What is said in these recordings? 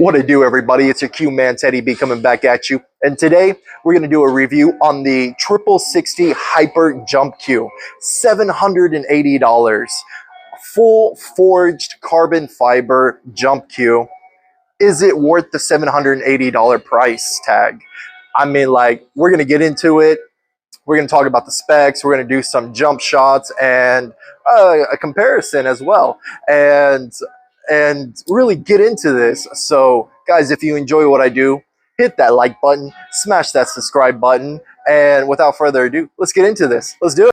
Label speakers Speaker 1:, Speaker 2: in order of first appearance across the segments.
Speaker 1: What to do, everybody? It's your Q Man Teddy B coming back at you. And today we're going to do a review on the Triple 60 Hyper Jump Q. $780. Full forged carbon fiber jump Q. Is it worth the $780 price tag? I mean, like, we're going to get into it. We're going to talk about the specs. We're going to do some jump shots and a comparison as well. And really get into this. So, guys, if you enjoy what I do, hit that like button, smash that subscribe button, and without further ado, let's get into this. Let's do it.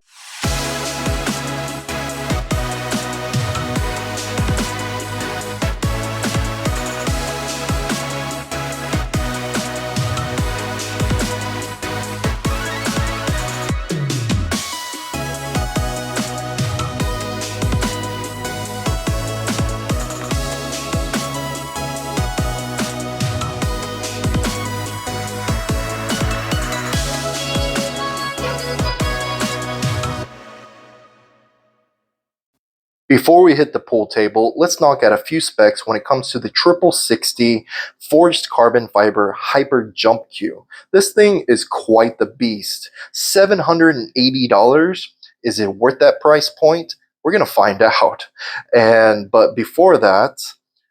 Speaker 1: Before we hit the pool table, let's knock out a few specs when it comes to the Triple 60 Forged Carbon Fiber Hyper Jump Q. This thing is quite the beast. $780. Is it worth that price point? We're gonna find out. But before that,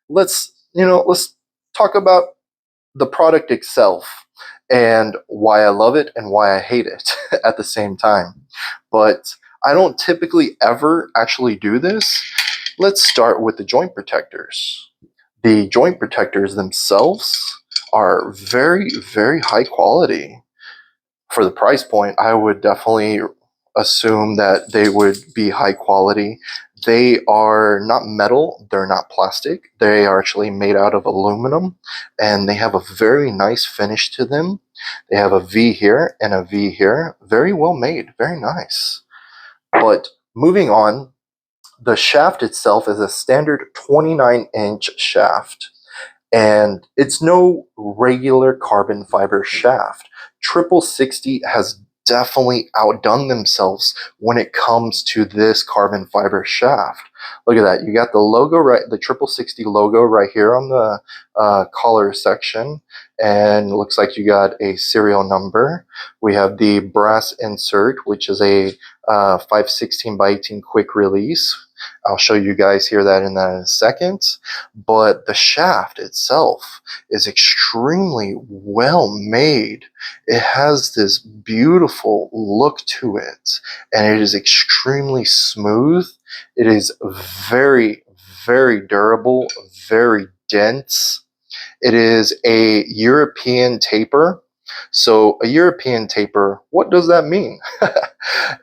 Speaker 1: let's talk about the product itself and why I love it and why I hate it at the same time. But I don't typically ever actually do this. Let's start with the joint protectors. The joint protectors themselves are very, very high quality. For the price point, I would definitely assume that they would be high quality. They are not metal, they're not plastic. They are actually made out of aluminum, and they have a very nice finish to them. They have a V here and a V here. Very well made, very nice. But moving on, the shaft itself is a standard 29-inch shaft, and it's no regular carbon fiber shaft. Triple 60 has definitely outdone themselves when it comes to this carbon fiber shaft. Look at that. You got the logo right, the Triple 60 logo right here on the collar section, and it looks like you got a serial number. We have the brass insert, which is a 5/16 by 18 quick release. I'll show you guys here that in a second. But the shaft itself is extremely well made. It has this beautiful look to it, and it is extremely smooth. It is very, very durable, very dense. It is a European taper. So a European taper, what does that mean?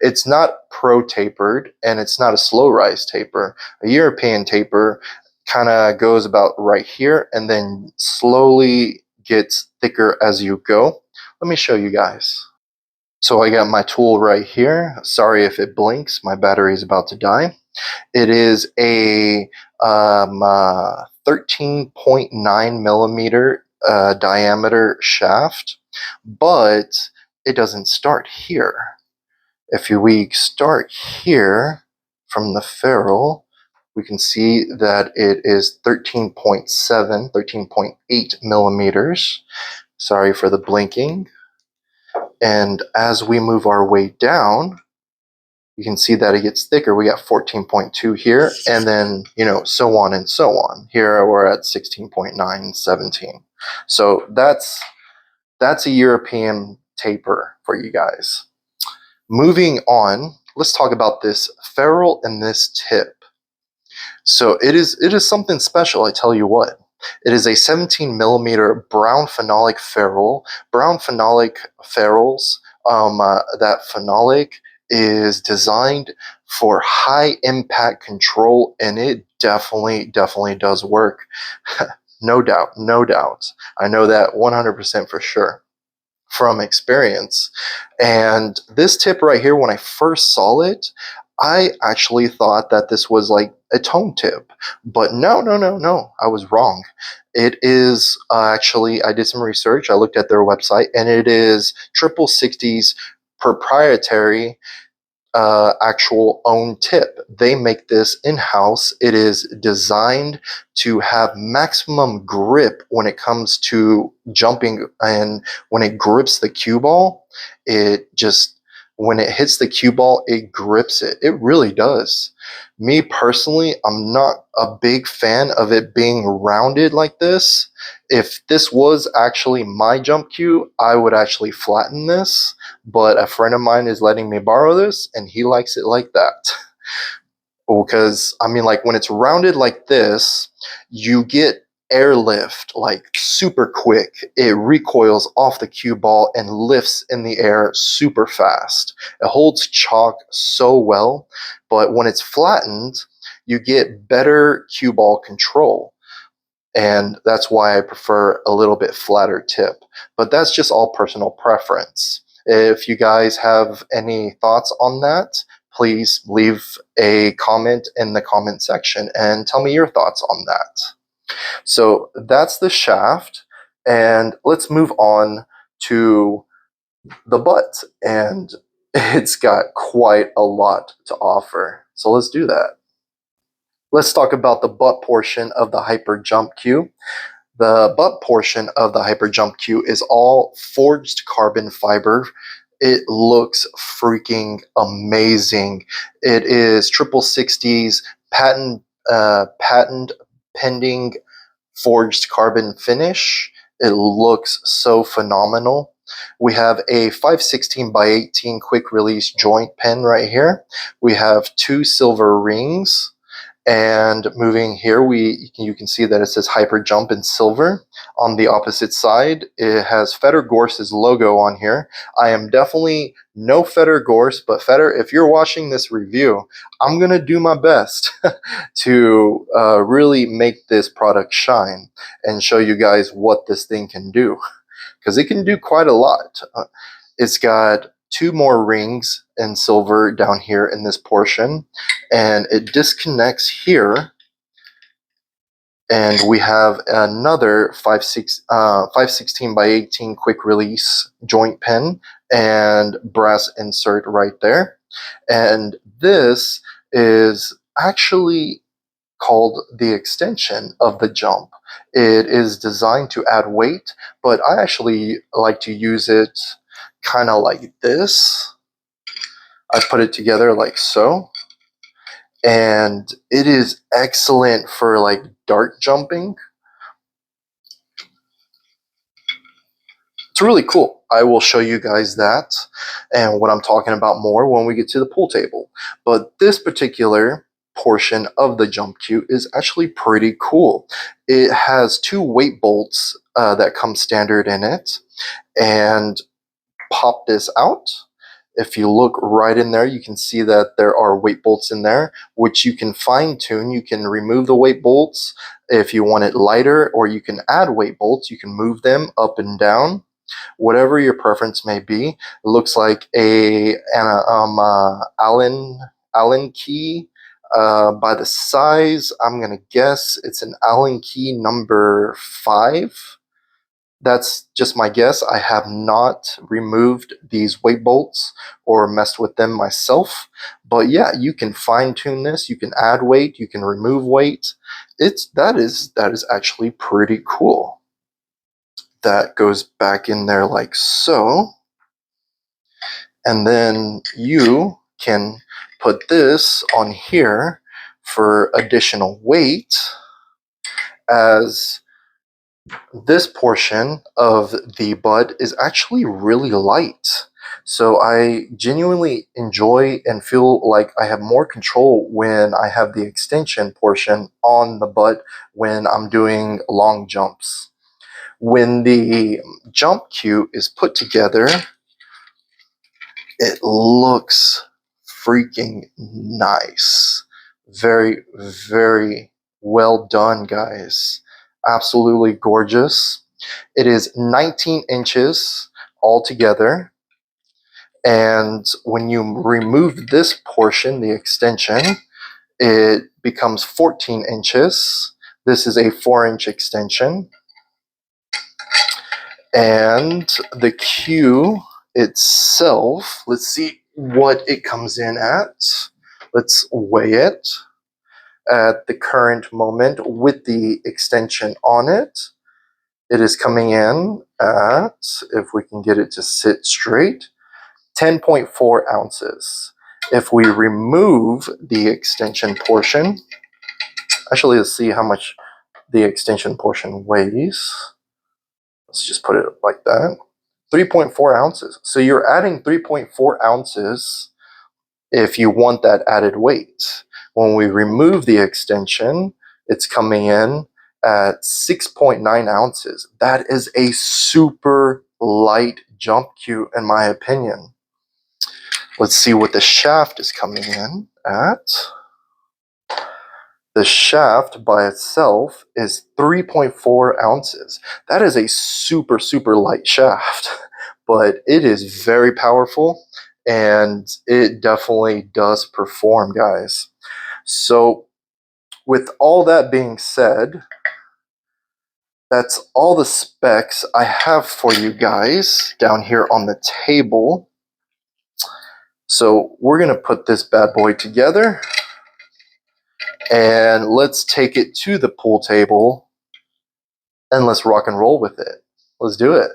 Speaker 1: It's not pro tapered, and it's not a slow rise taper. A European taper kind of goes about right here and then slowly gets thicker as you go. Let me show you guys. So I got my tool right here. Sorry if it blinks, my battery is about to die. It is a 13.9 millimeter diameter shaft, but it doesn't start here. If we start here from the ferrule, we can see that it is 13.7, 13.8 millimeters. Sorry for the blinking. And as we move our way down, you can see that it gets thicker. We got 14.2 here, and then, so on and so on. Here we're at 16.9, 17. So that's a European taper for you guys. Moving on, let's talk about this ferrule and this tip. So it is something special, I tell you what. It is a 17 millimeter brown phenolic ferrule. Brown phenolic ferrules, that phenolic is designed for high impact control, and it definitely does work. No doubt. I know that 100% for sure from experience. And this tip right here, when I first saw it, I actually thought that this was like a tone tip, but no, I was wrong. It is actually, I did some research, I looked at their website, and it is Triple 60's proprietary actual own tip. They make this in-house. It is designed to have maximum grip when it comes to jumping, and when it grips the cue ball, it just, when it hits the cue ball, it grips it. It really does. Me personally, I'm not a big fan of it being rounded like this. If this was actually my jump cue, I would actually flatten this, but a friend of mine is letting me borrow this and he likes it like that. Because I mean, like, when it's rounded like this, you get airlift like super quick. It recoils off the cue ball and lifts in the air super fast. It holds chalk so well, but when it's flattened, you get better cue ball control. And that's why I prefer a little bit flatter tip. But that's just all personal preference. If you guys have any thoughts on that, please leave a comment in the comment section and tell me your thoughts on that. So that's the shaft, and let's move on to the butt. And it's got quite a lot to offer. So let's do that. Let's talk about the butt portion of the hyper jump cue. The butt portion of the hyper jump cue is all forged carbon fiber. It looks freaking amazing. It is triple 60s patent pending forged carbon finish. It looks so phenomenal. We have a 516 by 18 quick release joint pen right here. We have 2 silver rings. And moving here, you can see that it says Hyper Jump in silver. On the opposite side, it has Feder Gorse's logo on here. I am definitely no Feder Gorse, but Feder, if you're watching this review, I'm going to do my best to really make this product shine and show you guys what this thing can do, because it can do quite a lot. It's got 2 more rings in silver down here in this portion, and it disconnects here, and we have another 516 by 18 quick release joint pen and brass insert right there. And this is actually called the extension of the jump. It is designed to add weight, but I actually like to use it kind of like this. I put it together like so, and it is excellent for like dart jumping. It's really cool. I will show you guys that and what I'm talking about more when we get to the pool table. But this particular portion of the jump cue is actually pretty cool. It has 2 weight bolts that come standard in it, and pop this out. If you look right in there, you can see that there are weight bolts in there, which you can fine tune. You can remove the weight bolts if you want it lighter, or you can add weight bolts. You can move them up and down, whatever your preference may be. It looks like an Allen key. By the size, I'm gonna guess it's an Allen key number 5. That's just my guess. I have not removed these weight bolts or messed with them myself. But yeah, you can fine tune this. You can add weight. You can remove weight. That is actually pretty cool. That goes back in there like so. And then you can put this on here for additional weight, as this portion of the butt is actually really light. So I genuinely enjoy and feel like I have more control when I have the extension portion on the butt when I'm doing long jumps. When the jump cue is put together, it looks freaking nice. Very, very well done, guys. Absolutely gorgeous. It is 19 inches altogether. And when you remove this portion, the extension, it becomes 14 inches. This is a 4-inch extension. And the cue itself, let's see what it comes in at. Let's weigh it at the current moment with the extension on it. It is coming in at, if we can get it to sit straight, 10.4 ounces. If we remove the extension portion, actually let's see how much the extension portion weighs. Let's just put it like that. 3.4 ounces. So you're adding 3.4 ounces if you want that added weight. When we remove the extension, it's coming in at 6.9 ounces. That is a super light jump cue in my opinion. Let's see what the shaft is coming in at. The shaft by itself is 3.4 ounces. That is a super, super light shaft, but it is very powerful and it definitely does perform, guys. So with all that being said, that's all the specs I have for you guys down here on the table. So we're gonna put this bad boy together and let's take it to the pool table and let's rock and roll with it. Let's do it.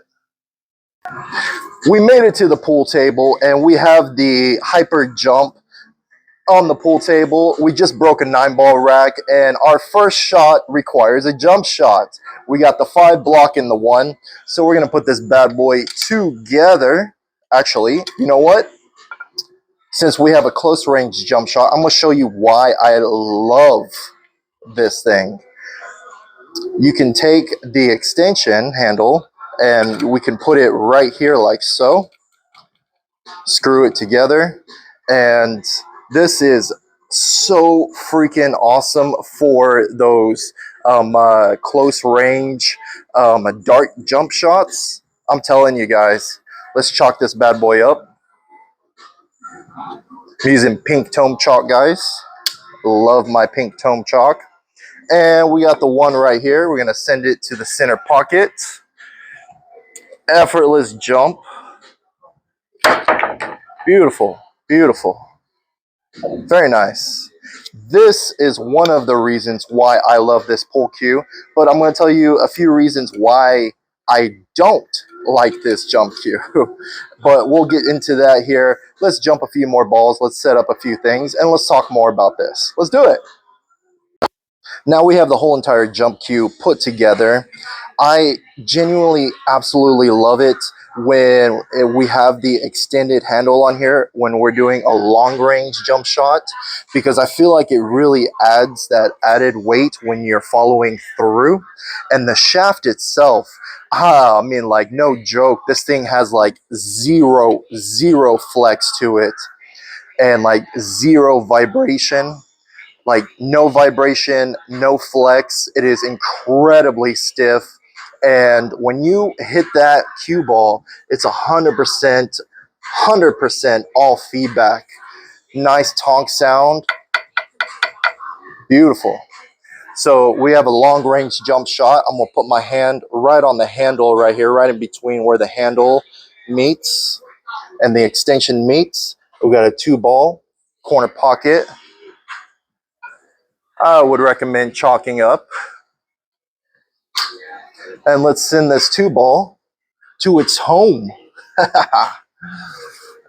Speaker 1: We made it to the pool table and we have the hyper jump on the pool table. We just broke a 9-ball rack and our first shot requires a jump shot. We got the 5 block in the 1. So we're gonna put this bad boy together. Actually, you know what? Since we have a close range jump shot, I'm gonna show you why I love this thing. You can take the extension handle and we can put it right here like so. Screw it together, and this is so freaking awesome for those close range dart jump shots. I'm telling you guys, let's chalk this bad boy up. I'm using pink tome chalk, guys. Love my pink tome chalk. And we got the one right here. We're gonna send it to the center pocket. Effortless jump. Beautiful, beautiful. Very nice. This is one of the reasons why I love this pool cue, but I'm going to tell you a few reasons why I don't like this jump cue. But we'll get into that here. Let's jump a few more balls. Let's set up a few things and let's talk more about this. Let's do it. Now we have the whole entire jump cue put together. I genuinely absolutely love it when we have the extended handle on here when we're doing a long range jump shot, because I feel like it really adds that added weight when you're following through. And the shaft itself, I mean, like, no joke, this thing has like zero flex to it and like zero vibration. Like no vibration, no flex. It is incredibly stiff. And when you hit that cue ball, it's 100% all feedback. Nice tonk sound. Beautiful. So we have a long range jump shot. I'm gonna put my hand right on the handle right here, right in between where the handle meets and the extension meets. We've got a 2-ball corner pocket. I would recommend chalking up. And let's send this 2-ball to its home.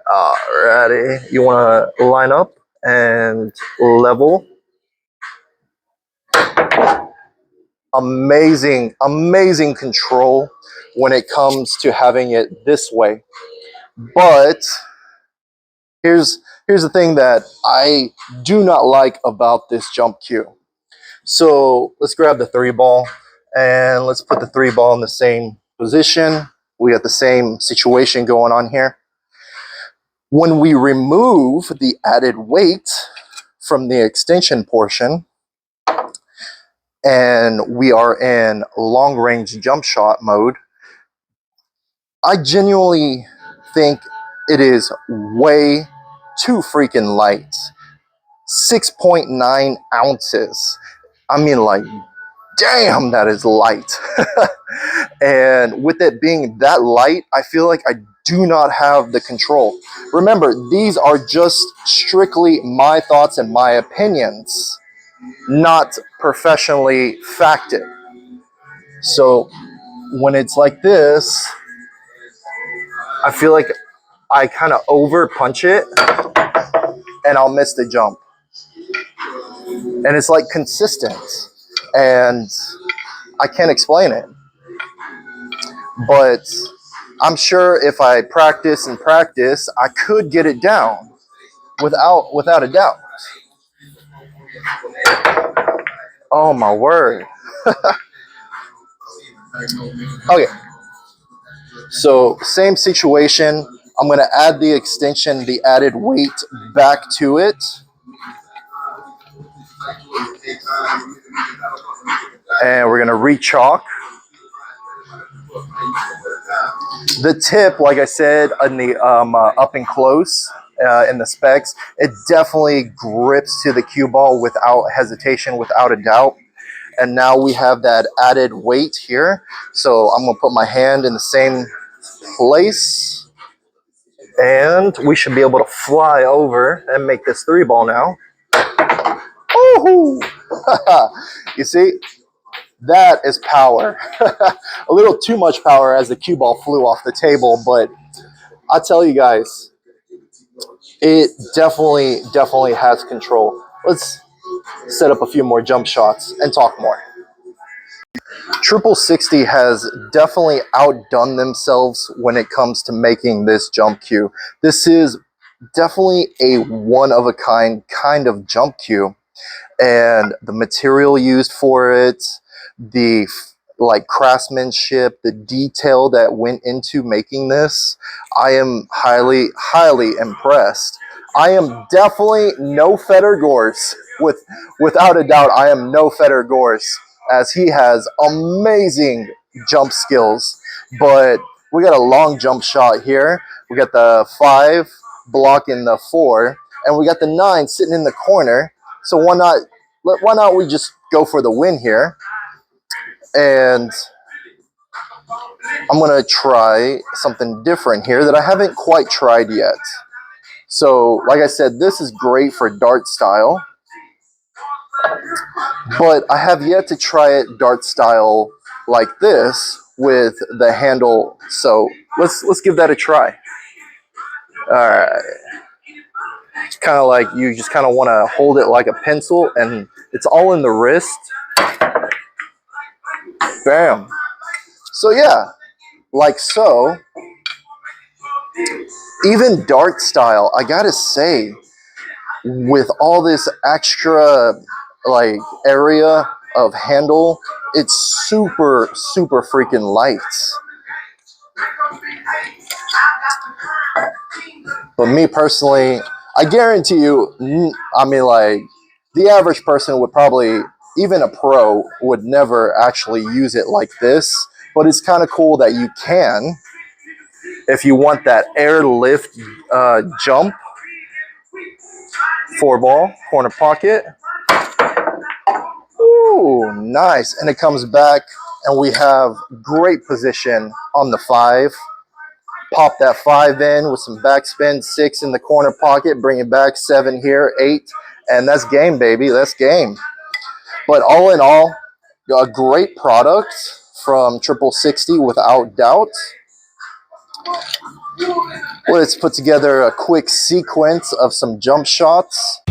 Speaker 1: Alrighty, you want to line up and level. Amazing control when it comes to having it this way. But here's the thing that I do not like about this jump cue. So let's grab the 3-ball and let's put the 3-ball in the same position. We got the same situation going on here. When we remove the added weight from the extension portion and we are in long range jump shot mode, I genuinely think it is way too freaking light. 6.9 ounces. I mean, like, damn, that is light. And with it being that light, I feel like I do not have the control. Remember, these are just strictly my thoughts and my opinions, not professionally facted. So when it's like this, I feel like I kind of over punch it and I'll miss the jump. And it's like consistent. And I can't explain it. But I'm sure if I practice and practice, I could get it down without a doubt. Oh my word. Okay. So same situation. I'm going to add the extension, the added weight back to it. And we're going to re-chalk. The tip, like I said, in the up and close in the specs, it definitely grips to the cue ball without hesitation, without a doubt. And now we have that added weight here. So I'm going to put my hand in the same place. And we should be able to fly over and make this 3-ball now. Woohoo! You see? That is power. A little too much power as the cue ball flew off the table, but I tell you guys, it definitely has control. Let's set up a few more jump shots and talk more. 60 has definitely outdone themselves when it comes to making this jump cue. This is definitely a one-of-a-kind kind of jump cue, and the material used for it, the like craftsmanship, the detail that went into making this, I am highly impressed. I am definitely no Feder Gors. Without a doubt, I am no Feder Gors, as he has amazing jump skills. But we got a long jump shot here. We got the 5 blocking the 4, and we got the 9 sitting in the corner. So why not we just go for the win here? And I'm going to try something different here that I haven't quite tried yet. So, like I said, this is great for dart style. But I have yet to try it dart style like this with the handle. So, let's give that a try. All right. It's kind of like you just kind of want to hold it like a pencil, and it's all in the wrist. Bam. So yeah, like so. Even dart style, I gotta say, with all this extra like area of handle, it's super freaking light. But me personally, I guarantee you, I mean, like, the average person would probably, even a pro, would never actually use it like this. But it's kind of cool that you can, if you want that airlift jump. 4-ball, corner pocket. Ooh, nice. And it comes back, and we have great position on the 5. Pop that 5 in with some backspin, 6 in the corner pocket, bring it back, 7 here, 8, and that's game, baby. That's game. But all in all, a great product from 60 without doubt. Let's put together a quick sequence of some jump shots.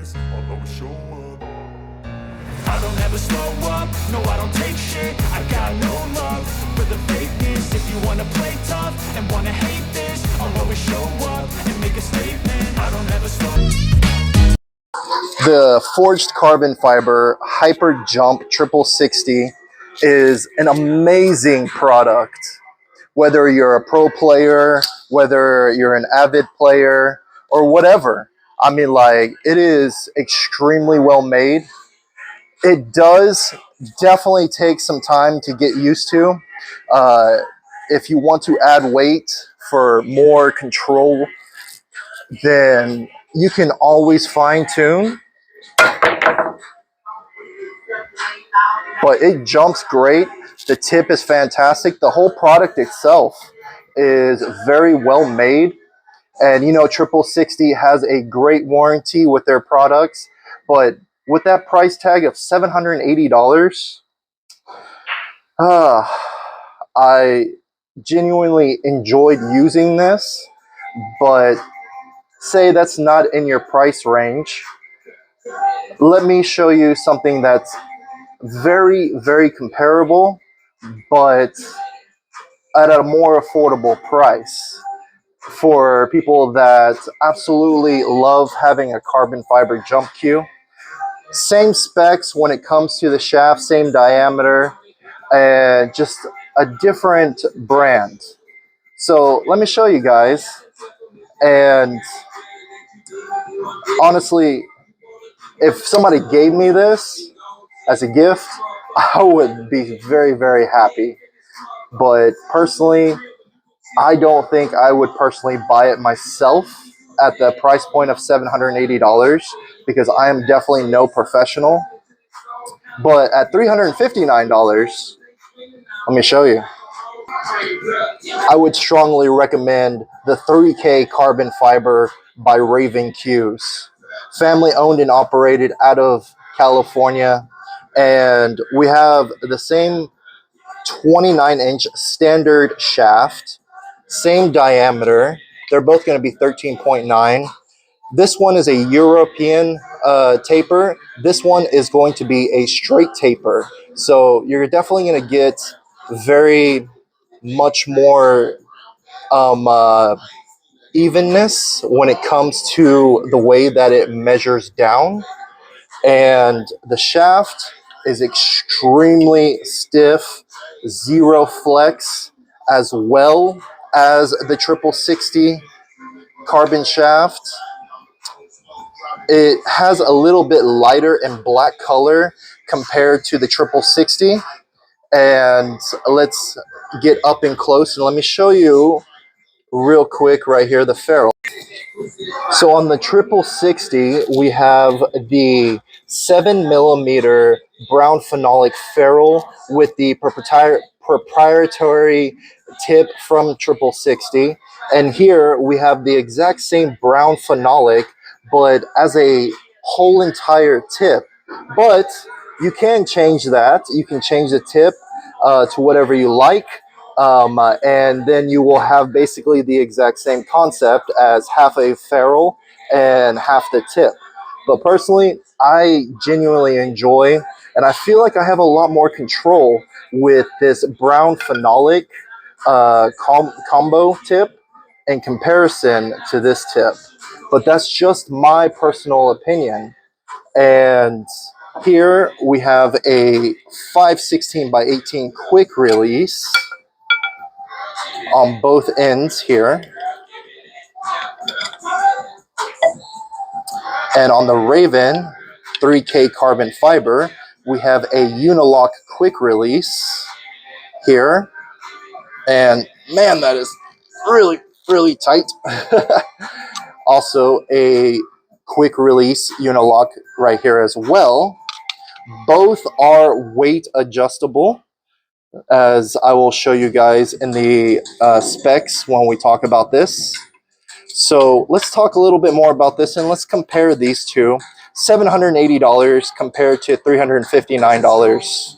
Speaker 2: this, I'll always show up. I don't ever slow up, no I don't take shit. I got no love for the fakeness. If you wanna play tough and wanna hate this, I'll always show up and make a statement. I don't ever slow up.
Speaker 1: The forged carbon fiber Hyper Jump Triple 60 is an amazing product. Whether you're a pro player, whether you're an avid player, or whatever. I mean, like, it is extremely well made. It does definitely take some time to get used to. Uh, if you want to add weight for more control, then you can always fine tune. But it jumps great. The tip is fantastic. The whole product itself is very well made. And you know, Triple 60 has a great warranty with their products. But with that price tag of $780, I genuinely enjoyed using this. But say that's not in your price range. Let me show you something that's very, very comparable, but at a more affordable price for people that absolutely love having a carbon fiber jump cue. Same specs when it comes to the shaft, same diameter, and just a different brand. So let me show you guys. And honestly, if somebody gave me this as a gift, I would be very, very happy. But personally, I don't think I would personally buy it myself at the price point of $780 because I am definitely no professional. But at $359, let me show you. I would strongly recommend the 3K carbon fiber by Raven Q's. Family owned and operated out of California. And we have the same 29-inch standard shaft, same diameter. They're both going to be 13.9. This one is a European taper. This one is going to be a straight taper. So you're definitely going to get very much more evenness when it comes to the way that it measures down. And the shaft is extremely stiff, zero flex, as well as the Triple 60 carbon shaft. It has a little bit lighter and black color compared to the Triple 60. And let's get up and close and let me show you real quick right here the ferrule. So on the Triple 60, we have the 7mm brown phenolic ferrule with the proprietary tip from Triple 60. And here we have the exact same brown phenolic, but as a whole entire tip. But you can change that. You can change the tip to whatever you like. And then you will have basically the exact same concept as half a ferrule and half the tip. But personally, I genuinely enjoy, and I feel like I have a lot more control with this brown phenolic combo tip in comparison to this tip. But that's just my personal opinion. And here we have a 5/16 by 18 quick release on both ends here. And on the Raven 3K carbon fiber, we have a Unilock quick release here. And man, that is really, really tight. Also a quick release Unilock right here as well. Both are weight adjustable, as I will show you guys in the specs when we talk about this. So let's talk a little bit more about this and let's compare these two. $780 compared to $359.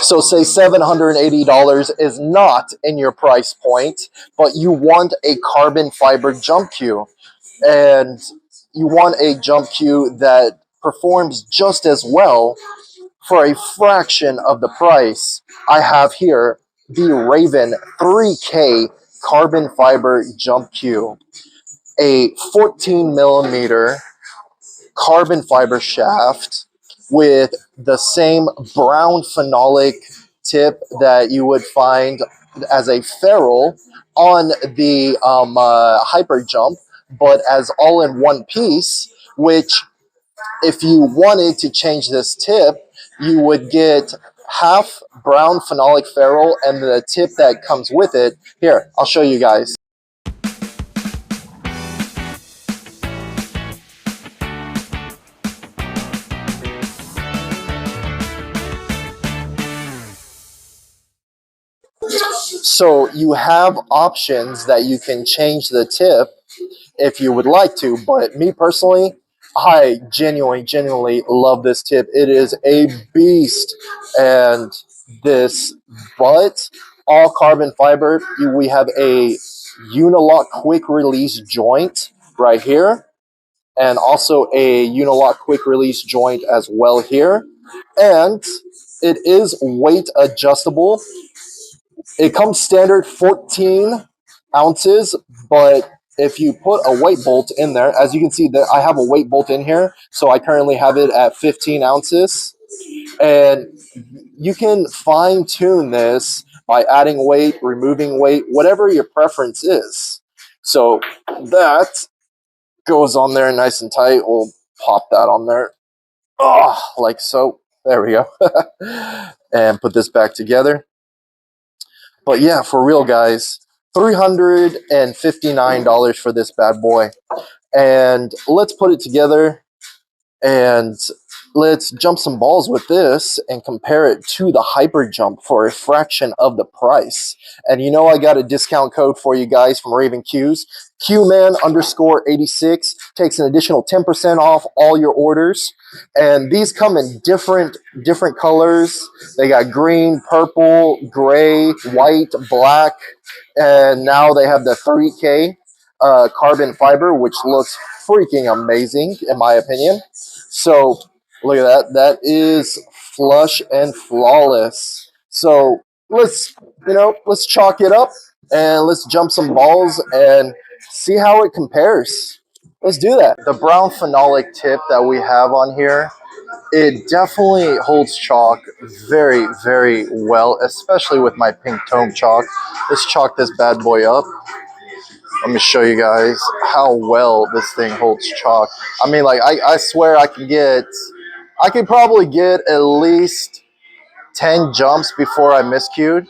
Speaker 1: So say $780 is not in your price point, but you want a carbon fiber jump cue, and you want a jump cue that performs just as well for a fraction of the price. I have here the Raven 3K carbon fiber jump cue, a 14 millimeter carbon fiber shaft with the same brown phenolic tip that you would find as a ferrule on the hyper jump, but as all in one piece, which if you wanted to change this tip, you would get half brown phenolic ferrule and the tip that comes with it. Here, I'll show you guys. So you have options that you can change the tip if you would like to, but me personally, I genuinely love this tip. It is a beast. And this butt, all carbon fiber, we have a Unilock quick release joint right here, and also a Unilock quick release joint as well here. And it is weight adjustable. It comes standard 14 ounces, but if you put a weight bolt in there, as you can see, that I have a weight bolt in here, so I currently have it at 15 ounces, and you can fine tune this by adding weight, removing weight, whatever your preference is. So that goes on there nice and tight. We'll pop that on there, like so. There we go. And put this back together. But yeah, for real, guys, $359 for this bad boy. And let's put it together and let's jump some balls with this and compare it to the hyper jump for a fraction of the price. And you know I got a discount code for you guys from Raven Q's. QMan_86 takes an additional 10% off all your orders. And these come in different colors. They got green, purple, gray, white, black, and now they have the 3K carbon fiber, which looks freaking amazing in my opinion. So look at that. That is flush and flawless. So let's chalk it up and let's jump some balls and see how it compares. Let's do that. The brown phenolic tip that we have on here, it definitely holds chalk very, very well, especially with my pink tone chalk. Let's chalk this bad boy up. Let me show you guys how well this thing holds chalk. I mean, like, I swear I could probably get at least 10 jumps before I miscued.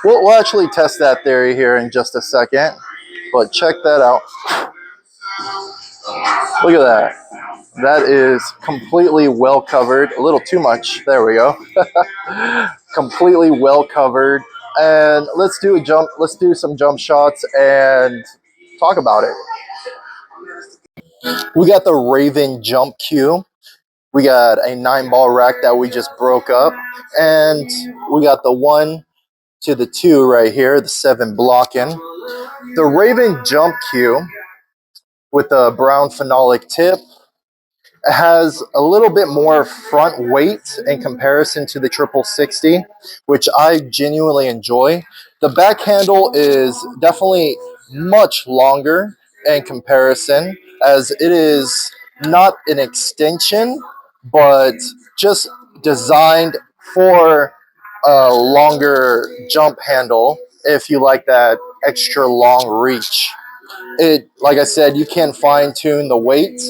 Speaker 1: We'll actually test that theory here in just a second, but check that out. Look at that. That is completely well covered. A little too much. There we go. Completely well covered. And let's do some jump shots and talk about it. We got the Raven jump cue. We got a 9-ball rack that we just broke up. And we got the 1 to the 2 right here, the 7 blocking. The Raven jump cue with the brown phenolic tip has a little bit more front weight in comparison to the 6060, which I genuinely enjoy. The back handle is definitely much longer in comparison, as it is not an extension, but just designed for a longer jump handle if you like that extra long reach. It, like I said, you can fine tune the weight.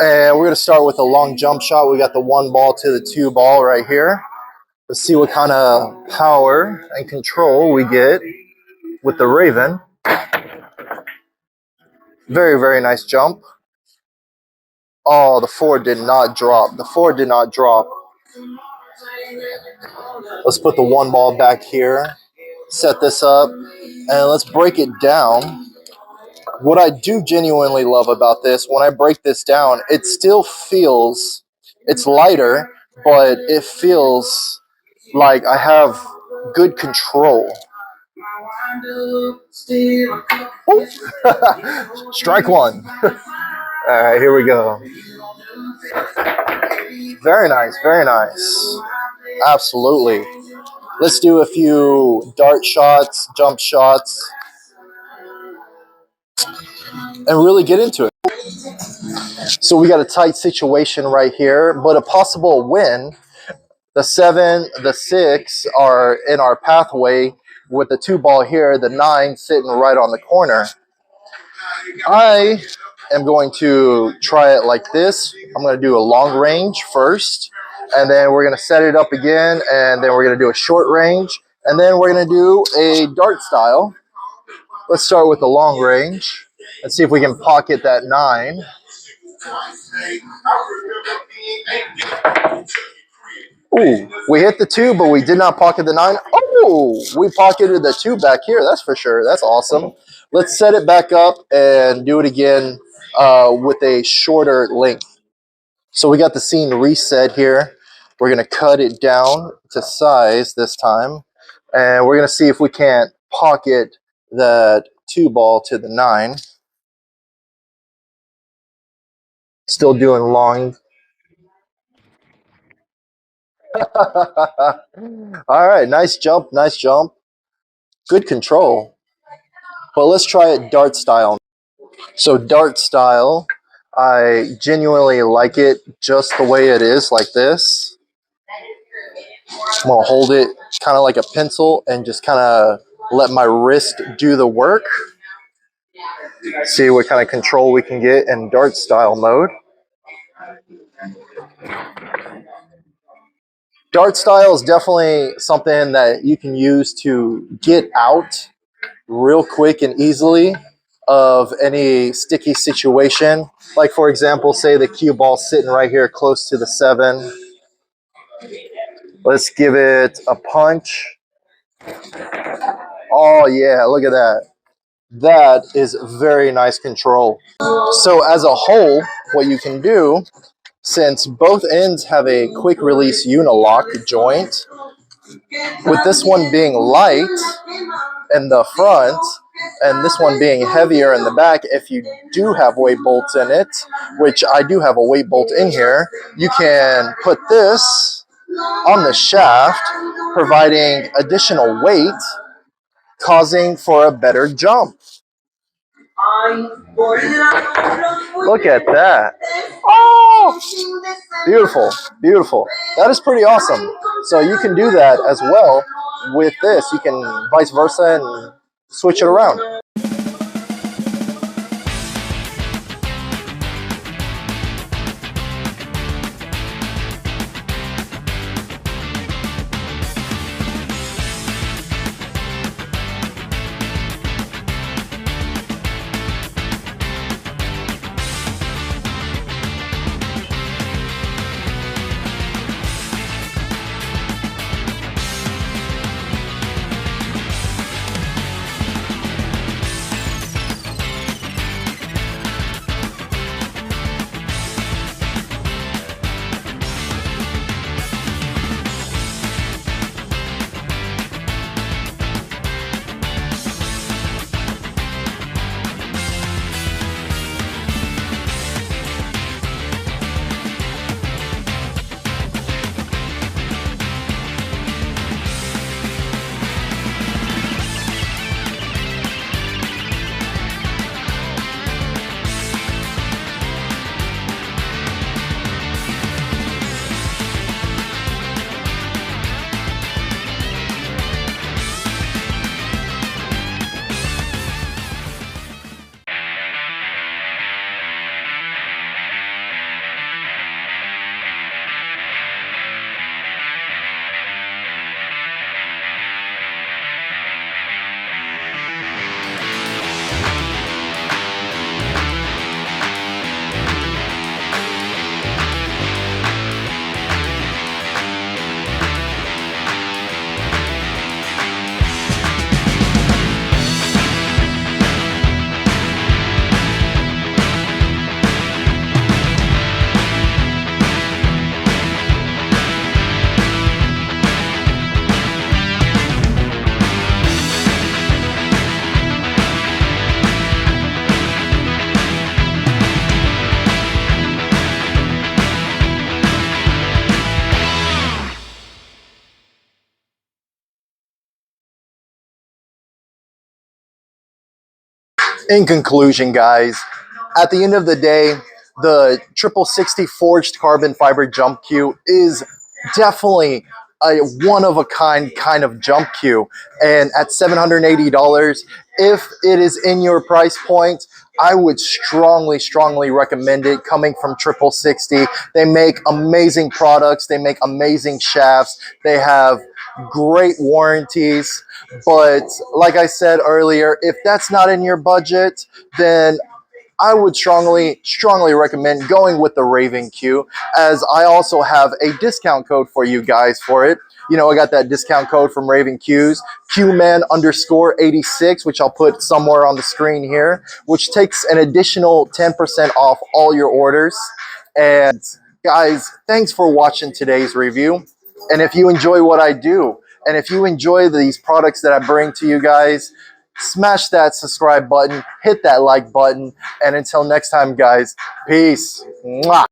Speaker 1: And we're going to start with a long jump shot. We got the 1 ball to the 2 ball right here. Let's see what kind of power and control we get with the Raven. Very, very nice jump. Oh, the 4 did not drop. The 4 did not drop. Let's put the 1 ball back here. Set this up. And let's break it down. What I do genuinely love about this, when I break this down, it still feels, it's lighter, but it feels like I have good control. Strike one. All right, here we go. Very nice, very nice. Absolutely. Let's do a few dart shots, jump shots, and really get into it. So we got a tight situation right here, but a possible win. The 7, the 6 are in our pathway with the 2 ball here, the 9 sitting right on the corner. I am going to try it like this. I'm going to do a long range first, and then we're going to set it up again, and then we're going to do a short range, and then we're going to do a dart style. Let's start with the long range and see if we can pocket that 9. Ooh, we hit the 2, but we did not pocket the 9. Oh, we pocketed the 2 back here. That's for sure. That's awesome. Let's set it back up and do it again with a shorter length. So we got the scene reset here. We're going to cut it down to size this time. And we're going to see if we can't pocket that 2 ball to the 9. Still doing long. All right, nice jump, nice jump. Good control. But let's try it dart style. So dart style, I genuinely like it just the way it is, like this. I'm gonna hold it kind of like a pencil and just kind of let my wrist do the work. See what kind of control we can get in dart style mode. Dart style is definitely something that you can use to get out real quick and easily of any sticky situation. Like, for example, say the cue ball sitting right here close to the 7. Let's give it a punch. Oh, yeah, look at that. That is very nice control. So as a whole, what you can do, since both ends have a quick release Unilock joint, with this one being light in the front and this one being heavier in the back, if you do have weight bolts in it, which I do have a weight bolt in here, you can put this on the shaft, providing additional weight, causing for a better jump. Look at that. Oh, beautiful, beautiful. That is pretty awesome. So you can do that as well with this. You can vice versa and switch it around. In conclusion, guys, at the end of the day, the 6060 forged carbon fiber jump cue is definitely a one-of-a-kind kind of jump cue. And at $780, if it is in your price point, I would strongly recommend it coming from 6060. They make amazing products. They make amazing shafts. They have great warranties. But like I said earlier, if that's not in your budget, then I would strongly recommend going with the Raven Q, as I also have a discount code for you guys for it. You know, I got that discount code from Raven Q's, QMan_86, which I'll put somewhere on the screen here, which takes an additional 10% off all your orders. And guys, thanks for watching today's review. And if you enjoy what I do, and if you enjoy these products that I bring to you guys, smash that subscribe button, hit that like button, and until next time, guys, peace. Mwah.